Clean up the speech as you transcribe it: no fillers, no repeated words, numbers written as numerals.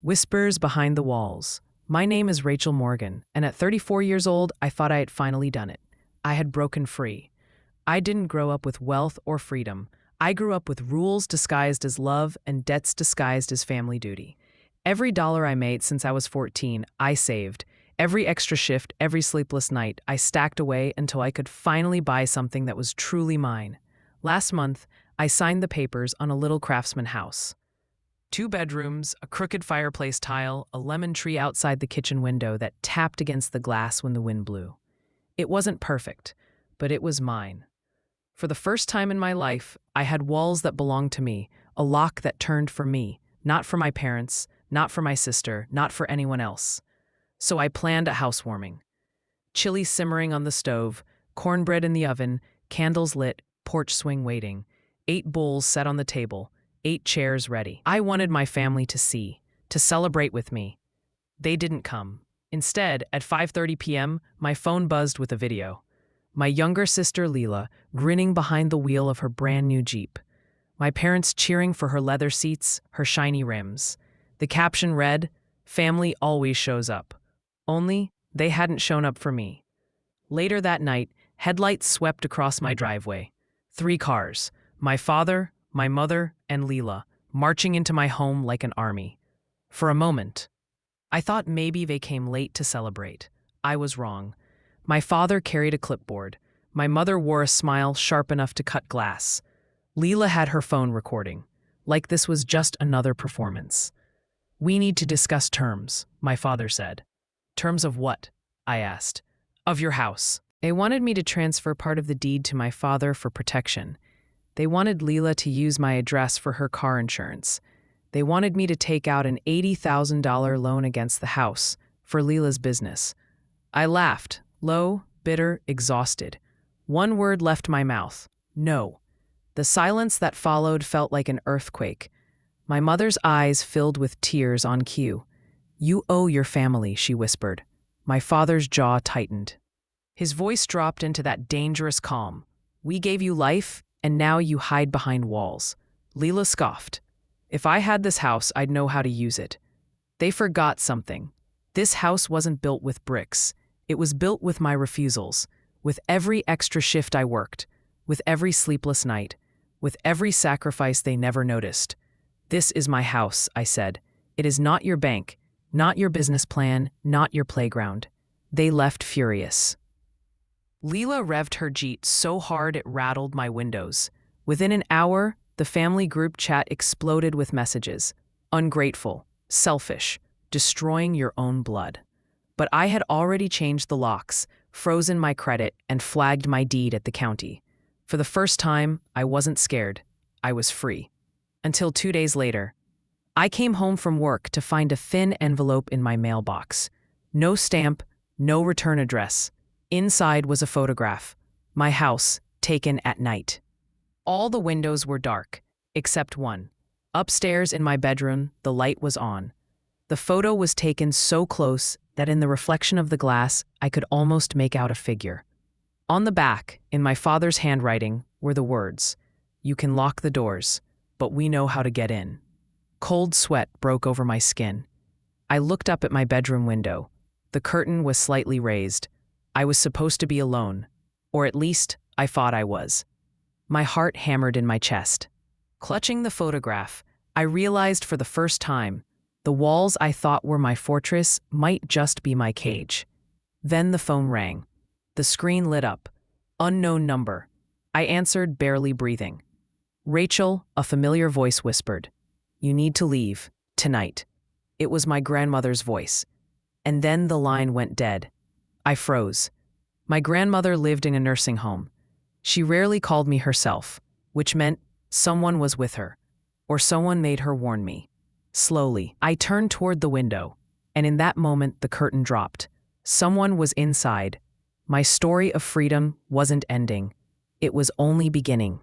Whispers behind the walls. My name is Rachel Morgan, and at 34 years old, I thought I had finally done it. I had broken free. I didn't grow up with wealth or freedom. I grew up with rules disguised as love and debts disguised as family duty. Every dollar I made since I was 14, I saved. Every extra shift, every sleepless night, I stacked away until I could finally buy something that was truly mine. Last month, I signed the papers on a little craftsman house. 2 bedrooms, a crooked fireplace tile, a lemon tree outside the kitchen window that tapped against the glass when the wind blew. It wasn't perfect, but it was mine. For the first time in my life, I had walls that belonged to me, a lock that turned for me, not for my parents, not for my sister, not for anyone else. So I planned a housewarming. Chili simmering on the stove, cornbread in the oven, candles lit, porch swing waiting, 8 bowls set on the table, 8 chairs ready. I wanted my family to see, to celebrate with me. They didn't come. Instead, at 5:30 p.m., my phone buzzed with a video. My younger sister, Leela, grinning behind the wheel of her brand new Jeep. My parents cheering for her leather seats, her shiny rims. The caption read, "Family always shows up." Only, they hadn't shown up for me. Later that night, headlights swept across my driveway. 3 cars, my father, my mother, and Leela, marching into my home like an army. For a moment, I thought maybe they came late to celebrate. I was wrong. My father carried a clipboard. My mother wore a smile sharp enough to cut glass. Leela had her phone recording, like this was just another performance. "We need to discuss terms," my father said. "Terms of what?" I asked. "Of your house." They wanted me to transfer part of the deed to my father for protection. They wanted Leela to use my address for her car insurance. They wanted me to take out an $80,000 loan against the house for Leela's business. I laughed, low, bitter, exhausted. One word left my mouth: no. The silence that followed felt like an earthquake. My mother's eyes filled with tears on cue. "You owe your family," she whispered. My father's jaw tightened. His voice dropped into that dangerous calm. "We gave you life, and now you hide behind walls." Leela scoffed. "If I had this house, I'd know how to use it." They forgot something. This house wasn't built with bricks. It was built with my refusals, with every extra shift I worked, with every sleepless night, with every sacrifice they never noticed. "This is my house," I said. "It is not your bank, not your business plan, not your playground." They left furious. Leela revved her Jeep so hard it rattled my windows. Within an hour, the family group chat exploded with messages. Ungrateful, selfish, destroying your own blood. But I had already changed the locks, frozen my credit, and flagged my deed at the county. For the first time, I wasn't scared. I was free. Until 2 days later, I came home from work to find a thin envelope in my mailbox. No stamp, no return address. Inside was a photograph. My house, taken at night. All the windows were dark, except one. Upstairs in my bedroom, the light was on. The photo was taken so close that in the reflection of the glass, I could almost make out a figure. On the back, in my father's handwriting, were the words, "You can lock the doors, but we know how to get in." Cold sweat broke over my skin. I looked up at my bedroom window. The curtain was slightly raised. I was supposed to be alone, or at least I thought I was. My heart hammered in my chest. Clutching the photograph, I realized for the first time, the walls I thought were my fortress might just be my cage. Then the phone rang. The screen lit up. Unknown number. I answered, barely breathing. "Rachel," a familiar voice whispered. "You need to leave, tonight." It was my grandmother's voice. And then the line went dead. I froze. My grandmother lived in a nursing home. She rarely called me herself, which meant someone was with her, or someone made her warn me. Slowly, I turned toward the window, and in that moment the curtain dropped. Someone was inside. My story of freedom wasn't ending. It was only beginning.